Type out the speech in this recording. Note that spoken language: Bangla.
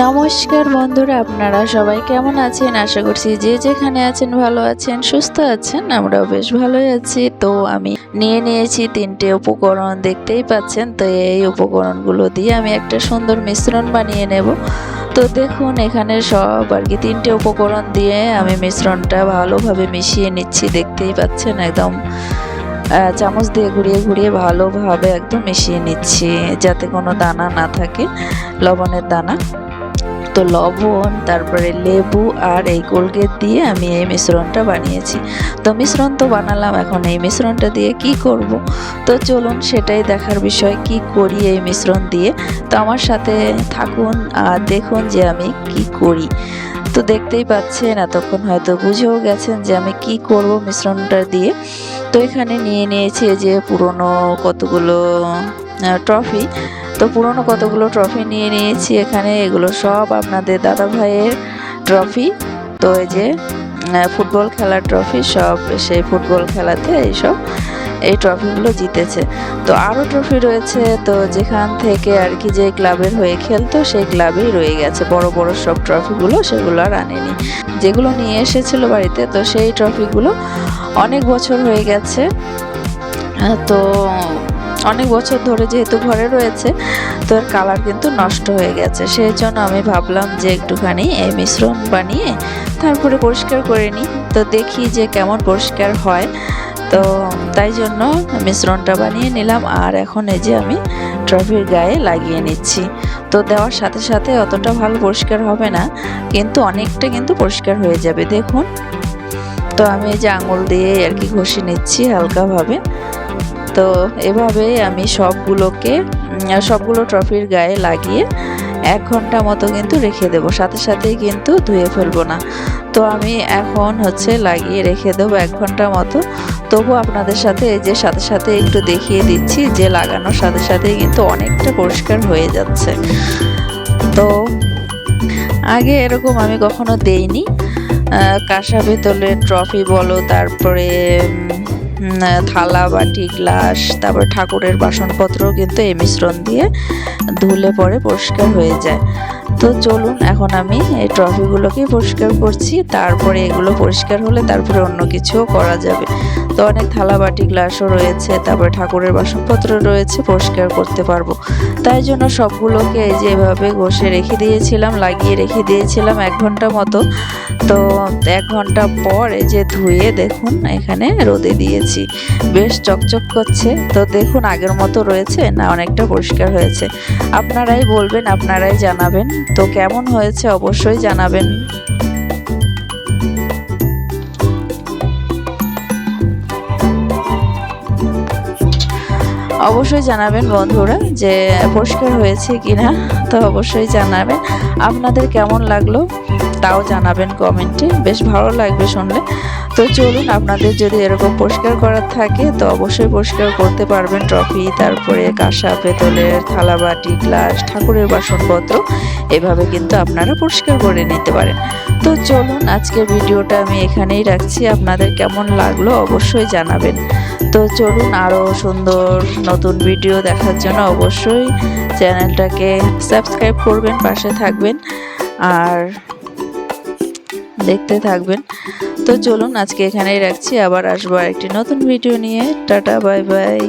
নমস্কার বন্ধুরা, আপনারা সবাই কেমন আছেন? আশা করছি যে যেখানে আছেন ভালো আছেন, সুস্থ আছেন। আমরাও বেশ ভালোই আছি। তো আমি নিয়েছি 3টে উপকরণ, দেখতেই পাচ্ছেন। তো এই উপকরণগুলো দিয়ে আমি একটা সুন্দর মিশ্রণ বানিয়ে নেব। তো দেখুন, এখানে সব আর কি 3টে উপকরণ দিয়ে আমি মিশ্রণটা ভালোভাবে মিশিয়ে নিচ্ছি। দেখতেই পাচ্ছেন, একদম চামচ দিয়ে ঘুরিয়ে ঘুরিয়ে ভালোভাবে একদম মিশিয়ে নিচ্ছি, যাতে কোনো দানা না থাকে, লবণের দানা। তো লবণ, তারপরে লেবু আর এই কোলগেট দিয়ে আমি এই মিশ্রণটা বানিয়েছি। তো মিশ্রণ তো বানালাম, এখন এই মিশ্রণটা দিয়ে কি করব? তো চলুন সেটাই দেখার বিষয়, কি করি এই মিশ্রণ দিয়ে। তো আমার সাথে থাকুন আর দেখুন যে আমি কি করি। তো দেখতেই পাচ্ছেন, এতক্ষণ হয়তো বুঝেও গেছেন যে আমি কি করব মিশ্রণটা দিয়ে। তো এখানে নিয়েছি যে পুরনো কতগুলো ট্রফি। তো পুরনো কতগুলো ট্রফি নিয়েছি এখানে। এগুলো সব আপনাদের দাদা ভাইয়ের ট্রফি। তো এই যে ফুটবল খেলার ট্রফি, সব সেই ফুটবল খেলাতে এই ট্রফিগুলো জিতেছে। তো আরও ট্রফি রয়েছে, তো যেখান থেকে আর কি যে ক্লাবের হয়ে খেলতো সেই ক্লাবেই রয়ে গেছে। বড় বড় সব ট্রফিগুলো সেগুলো আর আনেনি, যেগুলো নিয়ে এসেছিল বাড়িতে। তো সেই ট্রফিগুলো অনেক বছর হয়ে গেছে। তো অনেক বছর ধরে যেহেতু ঘরে রয়েছে, তো এর কালার কিন্তু নষ্ট হয়ে গেছে। সেই জন্য আমি ভাবলাম যে একটুখানি এই মিশ্রণ বানিয়ে তারপরে পরিষ্কার করে নিই। তো দেখি যে কেমন পরিষ্কার হয়। তো তাই জন্য মিশ্রণটা বানিয়ে নিলাম। আর এখন এই যে আমি ট্রফির গায়ে লাগিয়ে নিচ্ছি। তো দেওয়ার সাথে সাথে অতটা ভালো পরিষ্কার হবে না, কিন্তু অনেকটা কিন্তু পরিষ্কার হয়ে যাবে। দেখুন, তো আমি এই যে আঙুল দিয়ে আর কি ঘষে নিচ্ছি হালকাভাবে। তো এভাবে আমি সবগুলো ট্রফির গায়ে লাগিয়ে 1 ঘন্টা মতো কিন্তু রেখে দেবো, সাথে সাথেই কিন্তু ধুয়ে ফেলবো না। তো আমি এখন লাগিয়ে রেখে দেবো 1 ঘন্টা মতো। তবু আপনাদের সাথে এই যে সাথে সাথে একটু দেখিয়ে দিচ্ছি যে লাগানোর সাথে সাথেই কিন্তু অনেকটা পরিষ্কার হয়ে যাচ্ছে। তো আগে এরকম আমি কখনো দেইনি। কাঁসা পেতলের ট্রফি বলো, তারপরে থালা, বাটি, গ্লাস, তারপর ঠাকুরের বাসনপত্র কিন্তু এই মিশ্রণ দিয়ে ধুলে পরে পরিষ্কার হয়ে যায়। তো চলুন, এখন আমি এই ট্রফিগুলোকে পরিষ্কার করছি। তারপরে এগুলো পরিষ্কার হলে তারপরে অন্য কিছুও করা যাবে। তো অনেক থালা, বাটি, গ্লাসও রয়েছে, তারপরে ঠাকুরের বাসনপত্র রয়েছে, পরিষ্কার করতে পারবো। তাই জন্য সবগুলোকে এই যে এভাবে ঘষে রেখে দিয়েছিলাম, লাগিয়ে রেখে দিয়েছিলাম 1 ঘন্টা মতো। তো 1 ঘন্টা পর এই যে ধুয়ে দেখুন এখানে রোদে দিয়েছি, বেশ চকচক করছে। তো দেখুন আগের মতো রয়েছে না অনেকটা পরিষ্কার হয়েছে। আপনারাই বলবেন, আপনারাই জানাবেন তো কেমন হয়েছে, অবশ্যই জানাবেন। অবশ্যই জানাবেন বন্ধুরা যে পরিষ্কার হয়েছে কিনা। তো অবশ্যই জানাবেন আপনাদের কেমন লাগলো, তাও জানাবেন কমেন্টে, বেশ ভালো লাগবে শুনলে। তো চলুন, আপনাদের যদি এরকম পরিষ্কার করার থাকে তো অবশ্যই পরিষ্কার করতে পারবেন ট্রফি, তারপরে কাঁসা পেতলের থালা, বাটি, গ্লাস, ঠাকুরের বাসনপত্র। এভাবে কিন্তু আপনারা পরিষ্কার করে নিতে পারেন। তো চলুন, আজকের ভিডিওটা আমি এখানেই রাখছি। আপনাদের কেমন লাগলো অবশ্যই জানাবেন। তো চলুন, আরও সুন্দর নতুন ভিডিও দেখার জন্য অবশ্যই চ্যানেলটাকে সাবস্ক্রাইব করবেন, পাশে থাকবেন আর দেখতে থাকবেন। তো চলুন, আজকে এখানেই রাখছি, আবার আসবো একটি নতুন ভিডিও নিয়ে। Tata, bye bye.